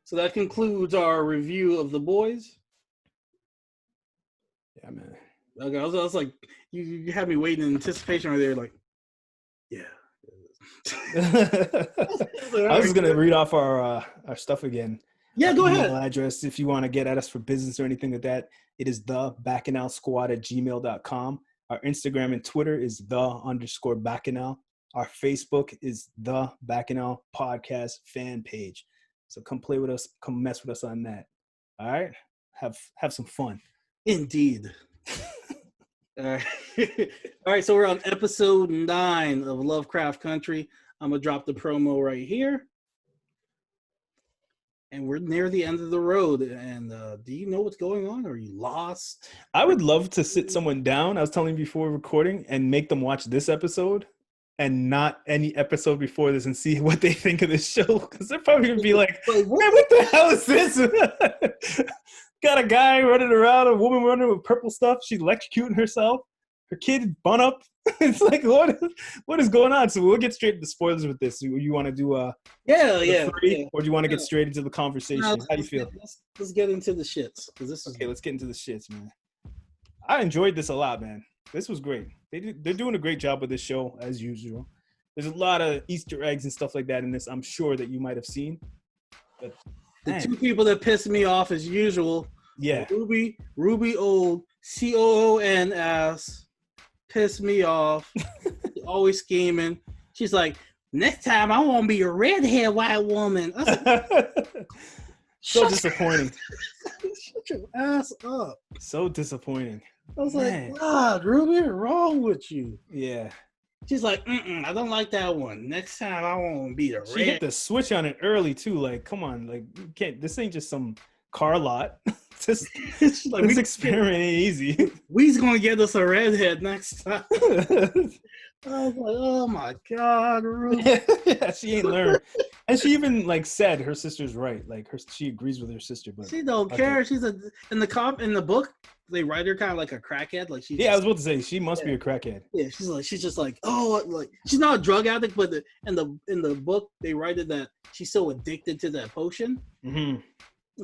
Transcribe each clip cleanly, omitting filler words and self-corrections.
So that concludes our review of The Boys. Yeah, man. Okay, I was like, you had me waiting in anticipation right there, like, yeah. I was just gonna read off our stuff again. Yeah, go ahead. Email address if you want to get at us for business or anything like that. It is thebacchanalsquad@gmail.com. Our Instagram and Twitter is _Bacchanal. Our Facebook is the Bacchanal Podcast fan page. So come play with us, come mess with us on that. All right, have some fun. Indeed. All right. So we're on episode 9 of Lovecraft Country. I'm gonna drop the promo right here, and we're near the end of the road. And do you know what's going on? Are you lost? I would love to sit someone down. I was telling you before recording and make them watch this episode and not any episode before this and see what they think of this show. Because they're probably gonna be like, man, what the hell is this? Got a guy running around, a woman running with purple stuff. She's electrocuting herself. Her kid bun up. It's like, what is going on? So we'll get straight to the spoilers with this. You want to do yeah. Or do you want to get straight into the conversation? How do you feel? Let's get into the shits. Let's get into the shits, man. I enjoyed this a lot, man. This was great. They're doing a great job with this show, as usual. There's a lot of Easter eggs and stuff like that in this, I'm sure that you might have seen. But the two people that pissed me off as usual. Yeah. Ruby old COON ass pissed me off. Always scheming. She's like, next time I want to be a redhead white woman. I was like, so disappointing. Shut your ass up. So disappointing. I was like, God, Ruby, what's wrong with you? Yeah. She's like, I don't like that one. Next time I want to be the red. She hit the switch on it early too. Like, come on, like you can't. This ain't just some car lot. This experiment ain't easy. We's gonna get us a redhead next time. I was like, oh my God, Ruby. Yeah, she ain't learned. And she even like said her sister's right. Like she agrees with her sister, but she don't care. She's in the book. They write her kind of like a crackhead. Like I was about to say she must be a crackhead. Yeah, she's just like, oh, like she's not a drug addict, but in the book they write it that she's so addicted to that potion. Mm-hmm.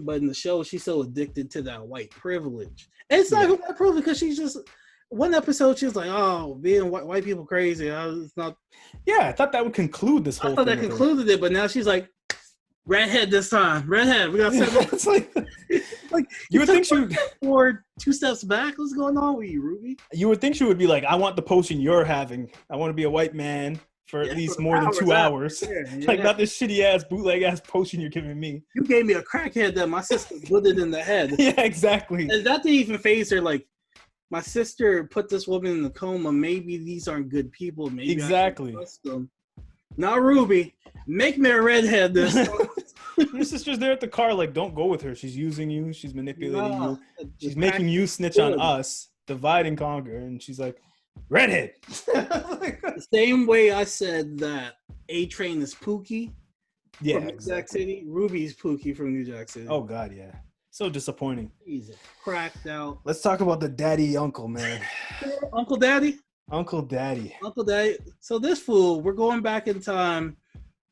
But in the show, she's so addicted to that white privilege. And it's not white privilege because she's just one episode. She was like, "Oh, being white people crazy." It's not. Yeah, I thought that would conclude this whole. I thought that concluded it, but now she's like, "Redhead this time, redhead." We got 7. It's like you would think she would forward 2 steps back. What's going on with you, Ruby? You would think she would be like, "I want the potion you're having. I want to be a white man." For at least more than 2 hours. Yeah. Like, not this shitty ass bootleg ass potion you're giving me. You gave me a crackhead that my sister put it in the head. Yeah, exactly. And that didn't even phase her. Like, my sister put this woman in the coma. Maybe these aren't good people. Maybe exactly. I should trust them. Not Ruby. Make me a redhead this time. Your sister's there at the car, like, don't go with her. She's using you. She's manipulating you. She's making you snitch on us. Divide and conquer. And she's like, redhead. The same way I said that A-Train is Pookie from New Jack City, Ruby's Pookie from New Jack City. Oh God, yeah. So disappointing. He's cracked out. Let's talk about the daddy uncle, man. Uncle Daddy? Uncle Daddy. So this fool, we're going back in time.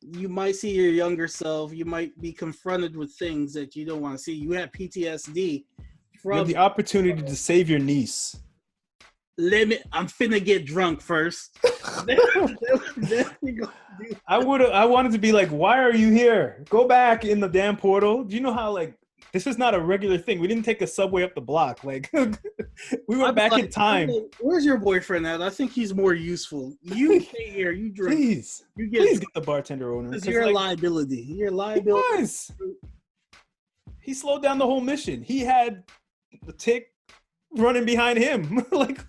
You might see your younger self. You might be confronted with things that you don't want to see. You have PTSD. You have the opportunity to save your niece. I'm finna get drunk first. I wanted to be like, why are you here? Go back in the damn portal. Do you know how like this is not a regular thing? We didn't take a subway up the block. Like we went back in time. Where's your boyfriend at? I think he's more useful. You stay here. You drink. Please get the bartender owner. Because you're a liability. You're a liability. He slowed down the whole mission. He had the tick running behind him. Like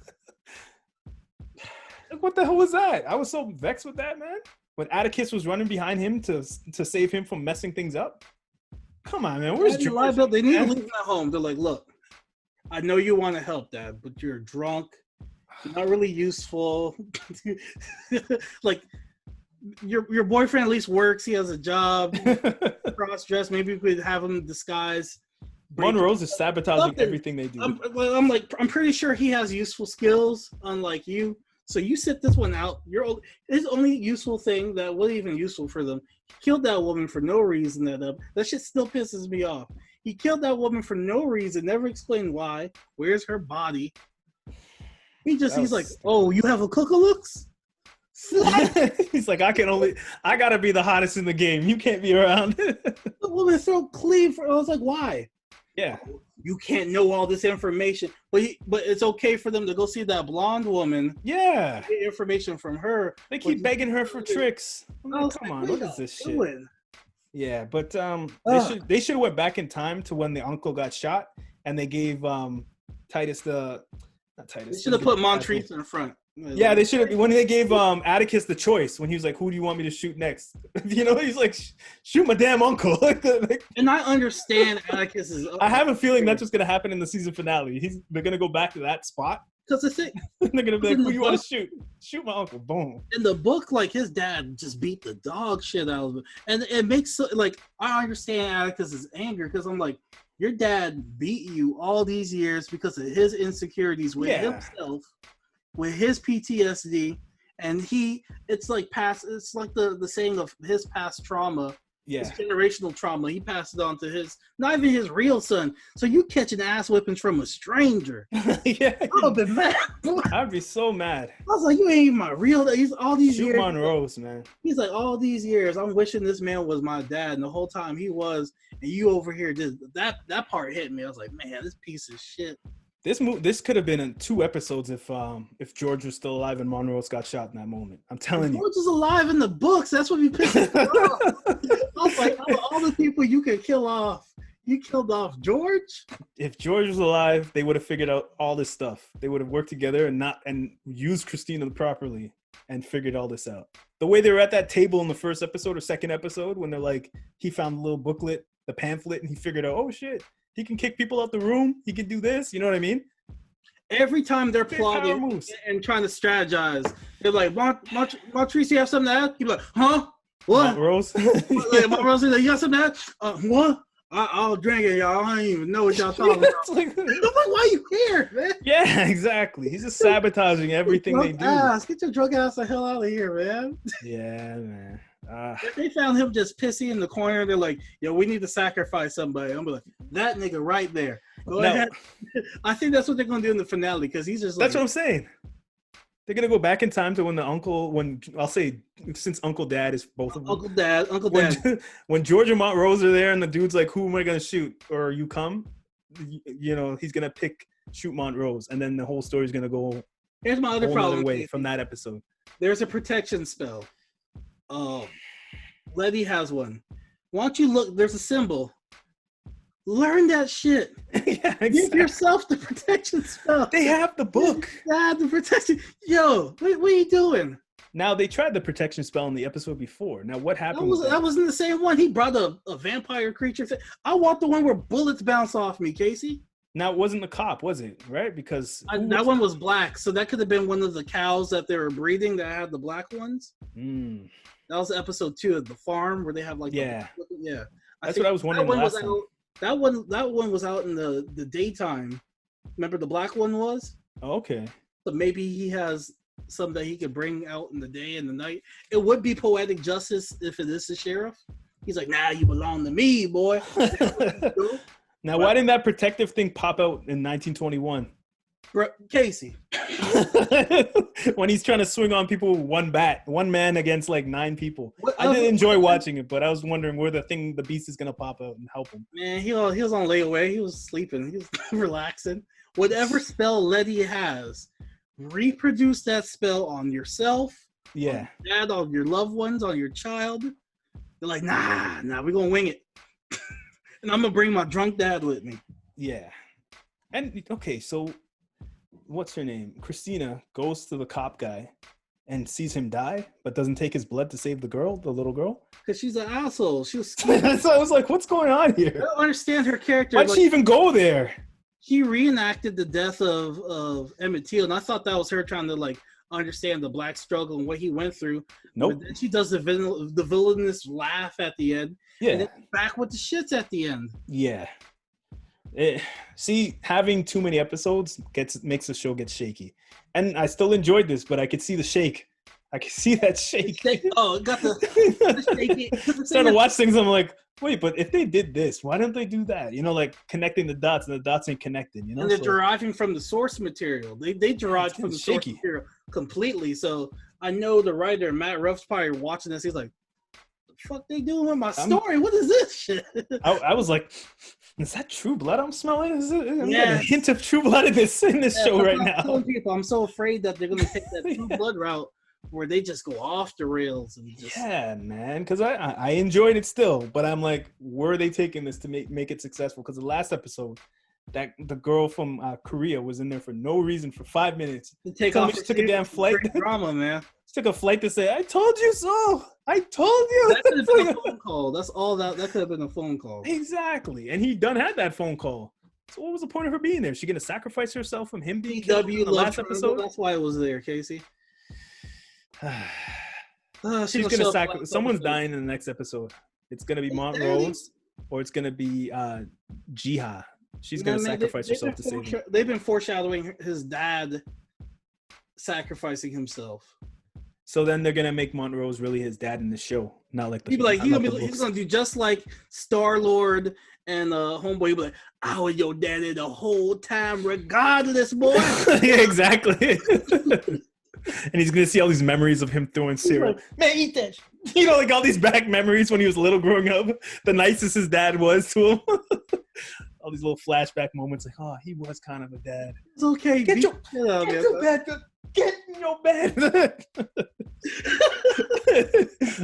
what the hell was that? I was so vexed with that, man. When Atticus was running behind him to save him from messing things up. Come on, man. Where's George? They need to leave him at home. They're like, look, I know you want to help, Dad, but you're drunk. You're not really useful. Like, your boyfriend at least works. He has a job. Cross-dress. Maybe we could have him disguise. Monroe's is sabotaging everything they do. I'm pretty sure he has useful skills, unlike you. So you sit this one out. His only useful thing that wasn't even useful for them. He killed that woman for no reason. That shit still pisses me off. He killed that woman for no reason. Never explained why. Where's her body? He's like, oh, you have a cookalooks? He's like, I gotta be the hottest in the game. You can't be around. The woman so clean. I was like, why? Yeah. You can't know all this information, but it's okay for them to go see that blonde woman. Yeah. Get information from her. They keep begging her for tricks. Come on, what is this shit? Doing? Yeah, but they should have went back in time to when the uncle got shot, and they gave Titus They should have put Montrese in front. Yeah, they should have. When they gave Atticus the choice, when he was like, "Who do you want me to shoot next?" He's like, "Shoot my damn uncle." And I understand Atticus is. I have a feeling that's what's gonna happen in the season finale. They're gonna go back to that spot. Because the thing, they're gonna be like, "Who you want to shoot? Shoot my uncle." Boom. In the book, like his dad just beat the dog shit out of him, and it makes like I understand Atticus's anger because I'm like, your dad beat you all these years because of his insecurities with himself. With his PTSD, and it's like the saying of his past trauma, his generational trauma. He passed it on to not even his real son. So you catching ass whippings from a stranger? Yeah, I would have been mad. I'd be so mad. I was like, you ain't even my real. He's all these years. Monroe's, man. He's like, all these years, I'm wishing this man was my dad, and the whole time he was, and you over here just that part hit me. I was like, man, this piece of shit. This could have been in 2 episodes if George was still alive and Monroe got shot in that moment. I'm telling you. George is alive in the books. That's what we pissed me off. I was like, all the people you could kill off, you killed off George? If George was alive, they would have figured out all this stuff. They would have worked together and used Christina properly and figured all this out. The way they were at that table in the first episode or second episode when they're like, he found the little booklet, the pamphlet, and he figured out, oh shit. He can kick people out the room. He can do this. You know what I mean? Every time they're plotting and trying to strategize, they're like, Montrese, you have something to add? He's like, huh? What? Montrose? Montrose, like, you got something to add? What? I'll drink it, y'all. I don't even know what y'all talking about. I'm like, why you here, man? Yeah, exactly. He's just sabotaging everything they do. Get your drunk ass the hell out of here, man. Yeah, man. They found him just pissy in the corner. They're like, yo, we need to sacrifice somebody. I'm like, that nigga right there. Go ahead. I think that's what they're going to do in the finale because he's just like. That's what I'm saying. They're going to go back in time to when I'll say, since Uncle Dad is both of them. Uncle Dad. When George and Montrose are there and the dude's like, who am I going to shoot? Or you come, he's going to shoot Montrose. And then the whole story is going to go. Here's my other problem. Way from that episode. There's a protection spell. Letty has one. Why don't you look? There's a symbol. Learn that shit. Yeah, exactly. Give yourself the protection spell. They have the book. Yeah, the protection. Yo, what are you doing? Now they tried the protection spell in the episode before. Now what happened? That wasn't the same one. He brought a vampire creature. I want the one where bullets bounce off me, Casey. Now it wasn't the cop, was it? Right? Because that one was black, so that could have been one of the cows that they were breeding that had the black ones. That was episode 2 of the farm where they have like That's what I was wondering. That one was out in the daytime. Remember the black one was? Oh, okay. So maybe he has some that he could bring out in the day and the night. It would be poetic justice if it is the sheriff. He's like, nah, you belong to me, boy. Now, why didn't that protective thing pop out in 1921? Casey. When he's trying to swing on people with one man against like 9 people. I didn't enjoy watching it, but I was wondering where the beast is going to pop out and help him. Man, he was on layaway. He was sleeping. He was relaxing. Whatever spell Letty has, reproduce that spell on yourself, on your dad, on your loved ones, on your child. They're like, nah, we're going to wing it. And I'm going to bring my drunk dad with me. Yeah. And, okay, so what's her name? Christina goes to the cop guy and sees him die, but doesn't take his blood to save the little girl. Because she's an asshole. She was. So I was like, what's going on here? I don't understand her character. Why'd she even go there? She reenacted the death of Emmett Till, and I thought that was her trying to like understand the black struggle and what he went through. Nope. But then she does the villainous laugh at the end. Yeah. And then back with the shits at the end. Yeah. See, having too many episodes makes the show get shaky. And I still enjoyed this, but I could see the shake. I could see that shake. Oh, it got the shaky. Starting to watch things, I'm like, wait, but if they did this, why don't they do that? You know, like connecting the dots, and the dots ain't connected. You know, and they're deriving from the source material. They derived from the source material completely. So I know the writer Matt Ruff's probably watching this. He's like, "The fuck they doing with my story? What is this shit?" I was like, "Is that True Blood I'm smelling? I'm getting a hint of True Blood in this show right now." People, I'm so afraid that they're gonna take that True Blood route, where they just go off the rails and just man, because I enjoyed it still, but I'm like, were they taking this to make it successful? Because the last episode, that the girl from Korea was in there for no reason for 5 minutes. She took a damn flight. Drama, man. She took a flight to say, "I told you so. I told you." That could have been a phone call. That's all that could have been a phone call. Exactly, and he done had that phone call. So what was the point of her being there? She gonna sacrifice herself from him being killed in the last episode? That's why it was there, Casey. She's gonna sacrifice. Someone's dying in the next episode. It's gonna be Montrose, or it's gonna be Jiha. She's gonna sacrifice herself to save him. They've been foreshadowing his dad sacrificing himself. So then they're gonna make Montrose really his dad in the show, not like the. He's gonna do just like Star-Lord and Homeboy. He'll be like, "I was your daddy the whole time, regardless, boy." Yeah, exactly. And he's gonna see all these memories of him throwing cereal. Like, man, eat that. You know, like all these back memories when he was little growing up. The nicest his dad was to him. All these little flashback moments, like, oh, he was kind of a dad. It's okay. Get your bed. Get in your bed.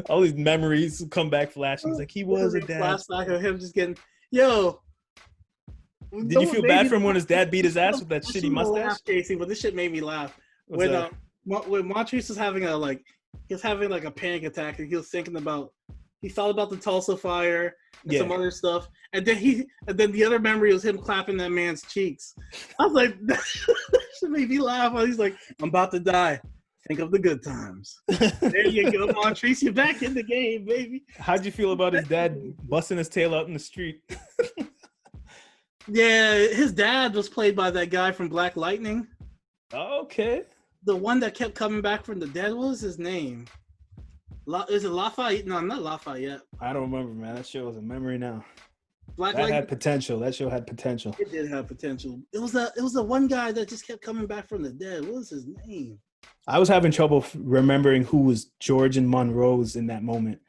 All these memories come back flashing. It's like he was a dad. Flashback of him just getting, yo. Did you feel bad for him when his dad beat his ass with that shitty mustache? Laugh, Casey, but this shit made me laugh. When Montrese was having a panic attack, and he thought about the Tulsa fire and some other stuff, and then the other memory was him clapping that man's cheeks. I was like, that shit made me laugh. He's like, "I'm about to die. Think of the good times." There you go, Montrese. You're back in the game, baby. How'd you feel about his dad busting his tail out in the street? Yeah, his dad was played by that guy from Black Lightning. Okay. The one that kept coming back from the dead. What was his name? Is it Lafayette? No, not Lafayette. I don't remember, man. That show was a memory now. That had potential. That show had potential. It did have potential. It was the one guy that just kept coming back from the dead. What was his name? I was having trouble remembering who was George and Monroe's in that moment.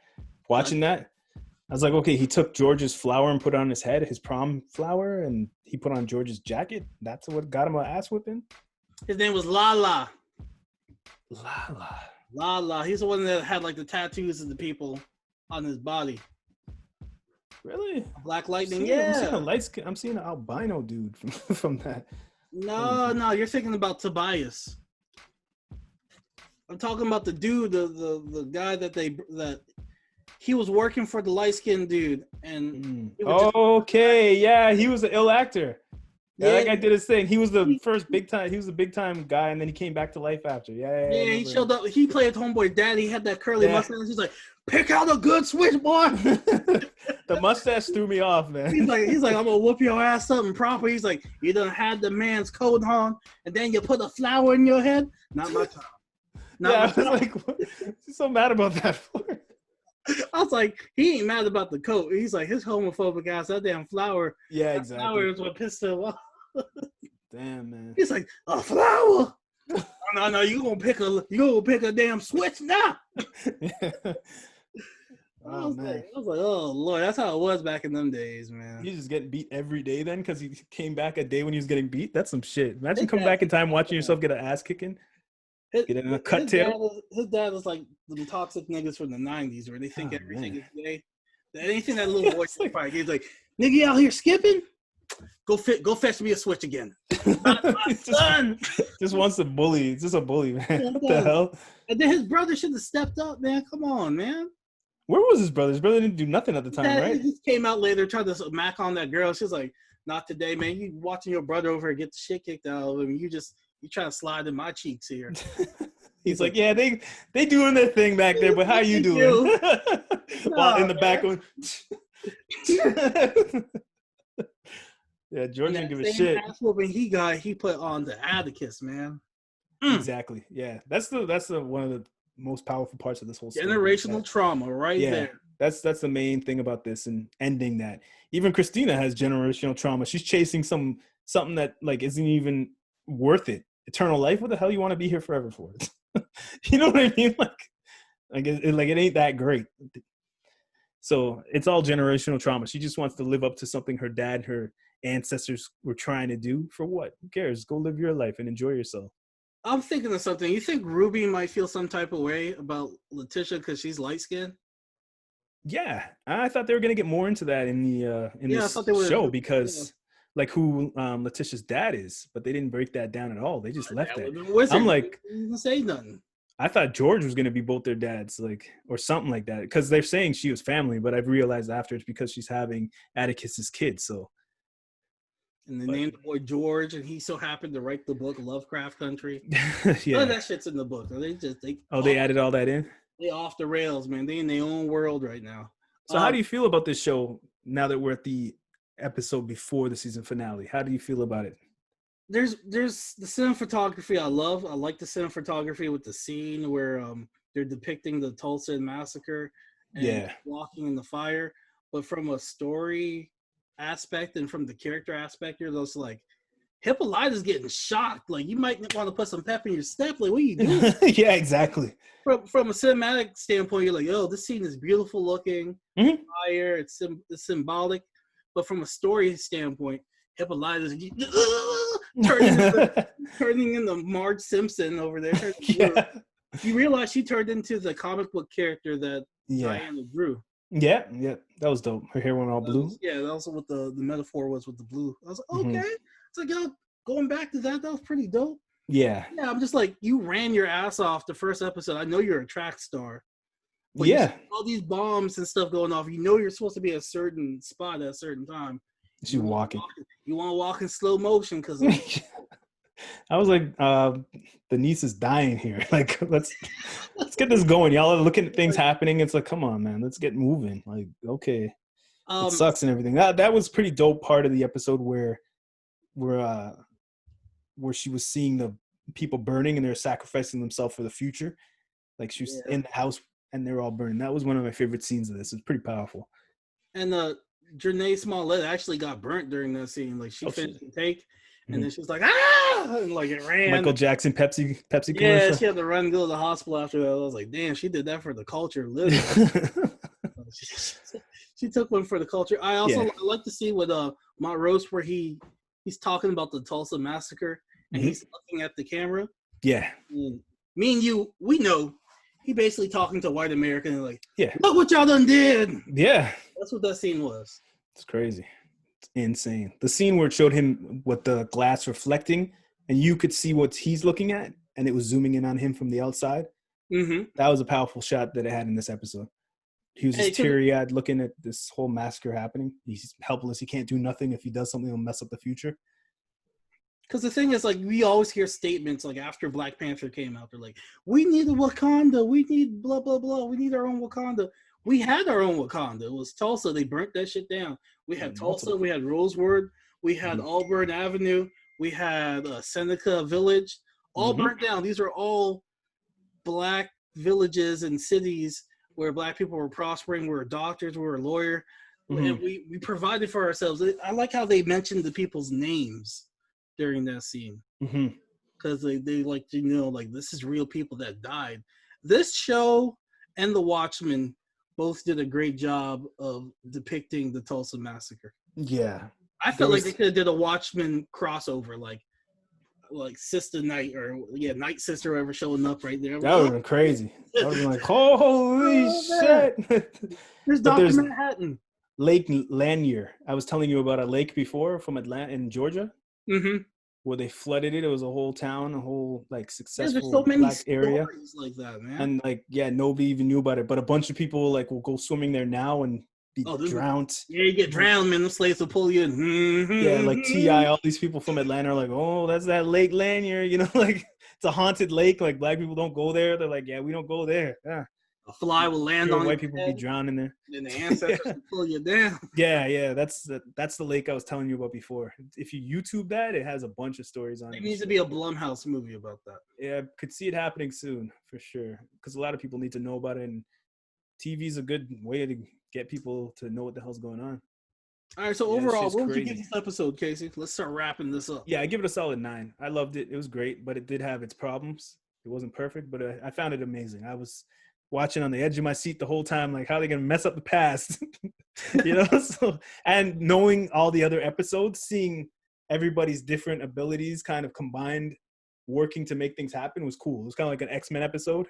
Watching that, I was like, okay, he took George's flower and put it on his head, his prom flower, and he put on George's jacket. That's what got him an ass whipping. His name was Lala. Lala. He's the one that had like the tattoos of the people on his body. Really? Black Lightning. I'm seeing an albino dude from that. No, you're thinking about Tobias. I'm talking about the dude, the guy that he was working for the light-skinned dude, and he was an ill actor. Yeah, that guy did his thing. He was the first big time. He was a big time guy, and then he came back to life after. Yeah. He showed up. He played Homeboy Dad. He had that curly mustache. He's like, "Pick out a good switch, boy." The mustache threw me off, man. He's like, "I'm gonna whoop your ass something proper." He's like, "You done had the man's coat on, and then you put a flower in your head." Not my time. I was like, what? He's so mad about that for? I was like, he ain't mad about the coat. He's like, his homophobic ass, that damn flower. Yeah, exactly. Flower is what pissed him off. Damn, man. He's like, "A flower? No, you gonna pick a damn switch now." I was like, "Oh Lord, that's how it was back in them days, man." He's just getting beat every day then because he came back a day when he was getting beat. That's some shit. Imagine coming back in time watching yourself get an ass kicking. Get in a cut tail. His dad was like the toxic niggas from the 90s where they think everything is gay. Anything that little boy probably he's like, "Nigga, you out here skipping? Go fetch me a switch again." My son just wants to bully. It's just a bully, man. What the hell? And then his brother should have stepped up, man. Come on, man. Where was his brother? His brother didn't do nothing at the time, right? He just came out later, tried to mac on that girl. She's like, "Not today, man. You watching your brother over here get the shit kicked out of him. You trying to slide in my cheeks here." He's like, "Yeah, they doing their thing back there, but how you doing?" While in the back going. Yeah, George didn't give a same shit. ass whooping he got, he put on the Atticus, man. Exactly. Yeah, that's the one of the most powerful parts of this whole story. Generational trauma, right there. That's the main thing about this and ending that. Even Christina has generational trauma. She's chasing something that like isn't even worth it. Eternal life. What the hell you want to be here forever for? You know what I mean? Like it ain't that great. So it's all generational trauma. She just wants to live up to something her dad, her ancestors were trying to do. For what? Who cares? Go live your life and enjoy yourself. I'm thinking of something. You think Ruby might feel some type of way about Letitia because she's light skinned? Yeah, I thought they were gonna get more into that in this show because like who Letitia's dad is, but they didn't break that down at all. They just left that. I'm like, didn't say nothing. I thought George was gonna be both their dads, like or something like that, because they're saying she was family, but I've realized after it's because she's having Atticus's kid. So, and they named the boy George, and he so happened to write the book Lovecraft Country. Yeah, none of that shit's in the book. They added all that in. They off the rails, man. They in their own world right now. So how do you feel about this show now that we're at the episode before the season finale? How do you feel about it? There's the cinematography I love. I like the cinematography with the scene where they're depicting the Tulsa massacre and walking in the fire. But from a story aspect and from the character aspect, you're just like, Hippolyta's getting shocked. Like, you might want to put some pep in your step. Like, what are you doing? Yeah, exactly. From a cinematic standpoint, you're like, oh, this scene is beautiful looking. Fire, it's symbolic. But from a story standpoint, Hippolyta's turning into Marge Simpson over there. You realize she turned into the comic book character that Diana drew. Yeah, that was dope. Her hair went all blue. That was what the metaphor was with the blue. I was like, okay. It's like, yo, going back to that was pretty dope. Yeah, I'm just like, you ran your ass off the first episode. I know you're a track star. But all these bombs and stuff going off. You know you're supposed to be at a certain spot at a certain time. She's walking. You want to walk in slow motion because I was like, the niece is dying here. Like, let's get this going. Y'all are looking at things happening. It's like, come on, man, let's get moving. Like, okay, it sucks and everything. That was pretty dope part of the episode where she was seeing the people burning and they're sacrificing themselves for the future. Like she was in the house and they're all burning. That was one of my favorite scenes of this. It's pretty powerful. And Janae Smollett actually got burnt during that scene. Like she finished the take and then she was like, ah, and like it ran. Michael Jackson Pepsi commercial. Yeah, she had to run and go to the hospital after that. I was like, damn, she did that for the culture, literally. She took one for the culture. I also like to see with Montrose where he's talking about the Tulsa massacre and he's looking at the camera. Yeah. And me and you, we know he basically talking to white American and like, look what y'all done did. Yeah. That's what that scene was. It's crazy. It's insane. The scene where it showed him with the glass reflecting and you could see what he's looking at and it was zooming in on him from the outside. That was a powerful shot that it had in this episode. He was just teary-eyed looking at this whole massacre happening. He's helpless. He can't do nothing. If he does something, he'll mess up the future. Because the thing is, like, we always hear statements, like, after Black Panther came out, they're like, we need a Wakanda. We need blah, blah, blah. We need our own Wakanda. We had our own Wakanda. It was Tulsa. They burnt that shit down. We had Tulsa. We had Rosewood. We had Auburn Avenue. We had Seneca Village. All burnt down. These are all Black villages and cities where Black people were prospering. We were doctors. We were a lawyer. And we provided for ourselves. I like how they mentioned the people's names during that scene. Because they like to know, like, this is real people that died. This show and The Watchmen both did a great job of depicting the Tulsa massacre. Yeah. I felt like they could have did a Watchmen crossover, like Sister Night or Night Sister ever showing up right there. That would have been crazy. I would have been like, holy shit. There's Dr. Manhattan. Lake Lanier. I was telling you about a lake before from Atlanta in Georgia. Where they flooded it. It was a whole town, a whole like successful so many Black area. Like that, man. And like, nobody even knew about it. But a bunch of people like will go swimming there now and be drowned. You get drowned, man. The slaves will pull you in. Yeah, like T.I., all these people from Atlanta are like, oh, that's that Lake Lanier, like it's a haunted lake. Like Black people don't go there. They're like, we don't go there. Yeah. A fly will land on white people be drowning there. And the ancestors will pull you down. Yeah. That's the lake I was telling you about before. If you YouTube that, it has a bunch of stories on it. It needs to be a Blumhouse movie about that. Yeah, could see it happening soon for sure. Because a lot of people need to know about it, and TV is a good way to get people to know what the hell's going on. All right, so overall, what would you give this episode, Casey? Let's start wrapping this up. Yeah, I give it a solid 9. I loved it. It was great, but it did have its problems. It wasn't perfect, but I found it amazing. I was watching on the edge of my seat the whole time, like, how are they going to mess up the past? So, and knowing all the other episodes, seeing everybody's different abilities kind of combined, working to make things happen was cool. It was kind of like an X-Men episode.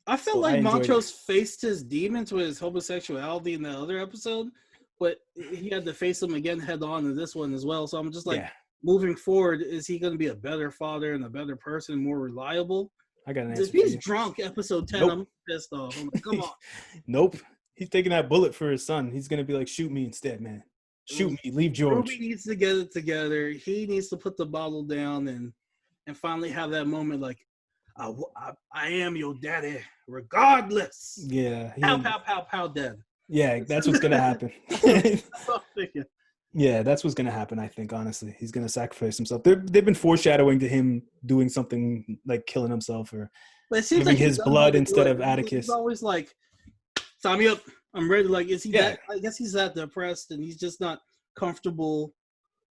I felt like Montrose faced his demons with his homosexuality in the other episode, but he had to face them again head on in this one as well. So I'm just like, moving forward, is he going to be a better father and a better person, more reliable? I got an answer. If he's drunk, episode 10, I'm pissed off. I'm like, come on. Nope. He's taking that bullet for his son. He's going to be like, shoot me instead, man. Shoot me. Leave George. Ruby needs to get it together. He needs to put the bottle down and finally have that moment like, I am your daddy, regardless. Yeah. Pow, pow, pow, pow, dead. Yeah, that's what's going to happen. Yeah, that's what's going to happen, I think, honestly. He's going to sacrifice himself. They've been foreshadowing to him doing something like killing himself or giving like his blood instead of Atticus. He's always like, sign me up. I'm ready. Like, is he that? I guess he's that depressed and he's just not comfortable.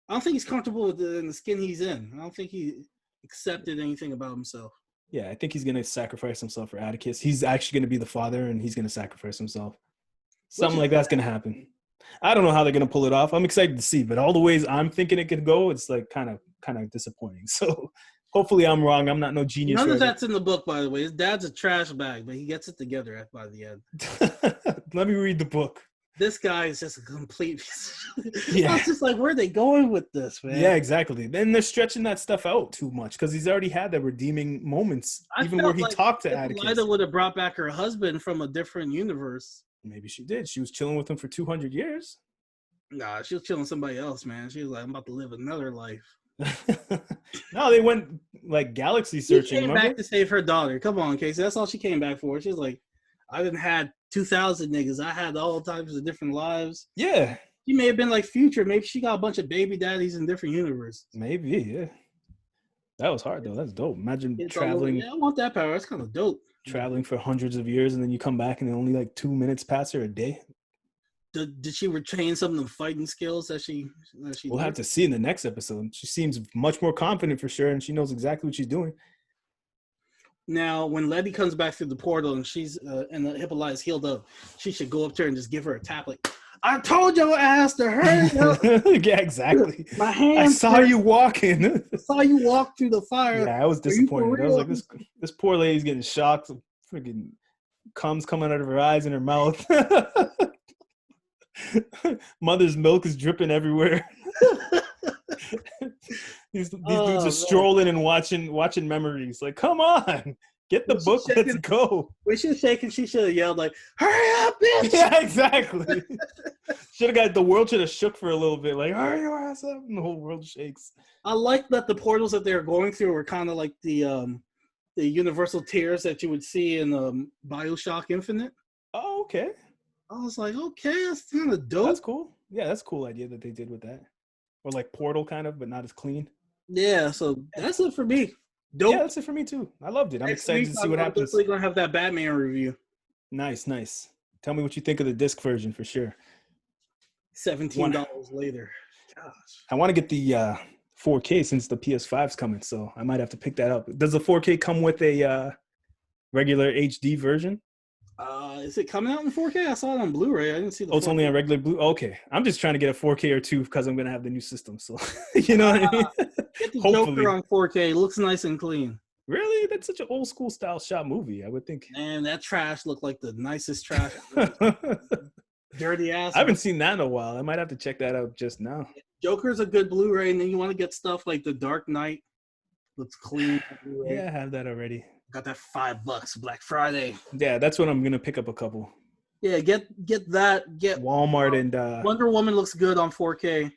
I don't think he's comfortable in the skin he's in. I don't think he accepted anything about himself. Yeah, I think he's going to sacrifice himself for Atticus. He's actually going to be the father and he's going to sacrifice himself. Something like that's going to happen. I don't know how they're going to pull it off. I'm excited to see, but all the ways I'm thinking it could go, it's like kind of disappointing. So hopefully I'm wrong. I'm not no genius. None of that's in the book, by the way. His dad's a trash bag, but he gets it together by the end. Let me read the book. This guy is just a complete I was just like, where are they going with this, man? Yeah, exactly. Then they're stretching that stuff out too much because he's already had the redeeming moments, even where he talked to Atticus. Lyda would have brought back her husband from a different universe. Maybe she did. She was chilling with him for 200 years. Nah, she was chilling somebody else, man. She was like, I'm about to live another life. No, they went like galaxy searching. She came back to save her daughter. Come on, Casey. That's all she came back for. She was like, I didn't had 2,000 niggas. I had all types of different lives. Yeah. She may have been like Future. Maybe she got a bunch of baby daddies in different universes. Maybe, yeah. That was hard, though. That's dope. Imagine traveling. Yeah, I want that power. That's kind of dope. Traveling for hundreds of years, and then you come back, and only like 2 minutes pass her a day. Did she retain some of the fighting skills that she We'll have to see in the next episode. She seems much more confident for sure, and she knows exactly what she's doing. Now, when Letty comes back through the portal and she's and the Hippolyta's healed up, she should go up to her and just give her a tap like, I told your ass to hurry up. Yeah, exactly. My hand. I saw you walking. I saw you walk through the fire. Yeah, I was disappointed. I was like, this poor lady's getting shocked. Some freaking cum's coming out of her eyes and her mouth. Mother's milk is dripping everywhere. These dudes are strolling and watching memories. Like, come on, get the book. Let's go. When she was shaking, she should have yelled like, "Hurry up, bitch!" Yeah, exactly. The world should have shook for a little bit. Like, hurry your ass up, and the whole world shakes. I like that the portals that they were going through were kind of like the universal tears that you would see in BioShock Infinite. Oh, okay. I was like, okay, that's kind of dope. That's cool. Yeah, that's a cool idea that they did with that. Or like Portal kind of, but not as clean. Yeah, so that's it for me. Dope. Yeah, that's it for me too. I loved it. I'm excited to see what happens. We're going to have that Batman review. Nice. Tell me what you think of the disc version for sure. $17 later. Gosh. I want to get the 4K since the PS5's coming, so I might have to pick that up. Does the 4K come with a regular HD version? Is it coming out in 4K? I saw it on Blu-ray. I didn't see the 4K. It's only on regular Blu. Okay. I'm just trying to get a 4K or 2 because I'm going to have the new system. So, you know what I mean? Get the Joker on 4K. It looks nice and clean. Really? That's such an old school style shot movie, I would think. Man, that trash looked like the nicest trash. Dirty ass. I haven't seen that in a while. I might have to check that out just now. Joker's a good Blu-ray, and then you want to get stuff like The Dark Knight. Looks clean. Yeah, I have that already. Got that $5 Black Friday. Yeah, that's when I'm gonna pick up a couple. Yeah, get that. Get Walmart and Wonder Woman looks good on 4K.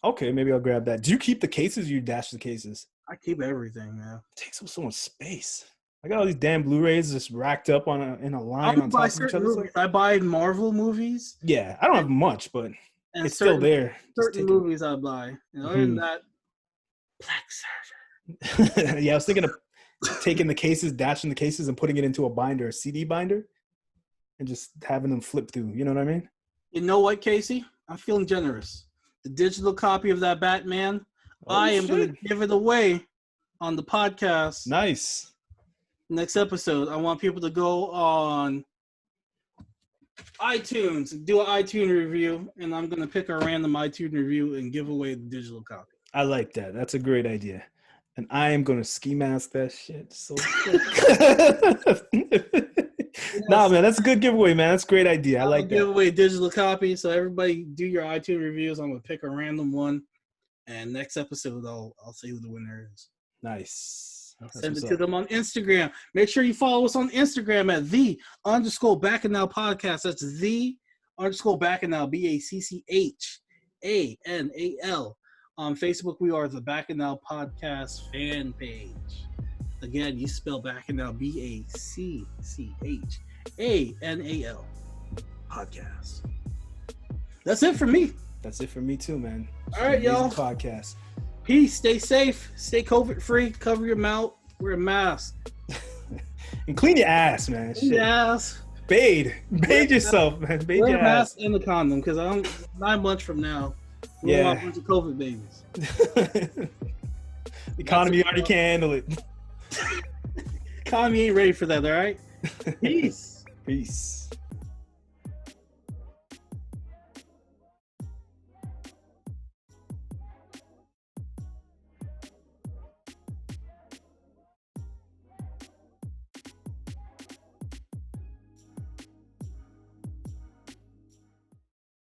Okay, maybe I'll grab that. Do you keep the cases or you dash the cases? I keep everything, man. It takes up so much space. I got all these damn Blu-rays just racked up in a line on top of each other. Movies. I buy Marvel movies. Yeah, I don't have much, but and it's still there. Certain movies I buy. And other than that, Black Server. Yeah, I was thinking of taking the cases, dashing the cases, and putting it into a binder, a CD binder, and just having them flip through. You know what I mean? You know what, Casey? I'm feeling generous. The digital copy of that Batman, I am going to give it away on the podcast. Nice. Next episode, I want people to go on iTunes and do an iTunes review, and I'm going to pick a random iTunes review and give away the digital copy. I like that. That's a great idea. And I am going to ski mask that shit so Nah, man, that's a good giveaway, man. That's a great idea. I like that. Give away a digital copy, so everybody do your iTunes reviews. I'm going to pick a random one, and next episode, I'll say who the winner is. Nice. Send it to them on Instagram. Make sure you follow us on Instagram at _Bacchanal Podcast. That's _Bacchanal, BACCHANAL. On Facebook, we are the Bacchanal Podcast fan page. Again, you spell Bacchanal BACCHANAL podcast. That's it for me. That's it for me too, man. All right, y'all. Podcast. Peace. Stay safe. Stay COVID free. Cover your mouth. Wear a mask. And clean your ass, man. Clean your ass. Bathe yourself, man. Bathe wear your a mask ass. and the condom, because 9 months from now, we want a bunch of COVID babies. The economy already can't handle it. Economy ain't ready for that. All right. Peace. Peace.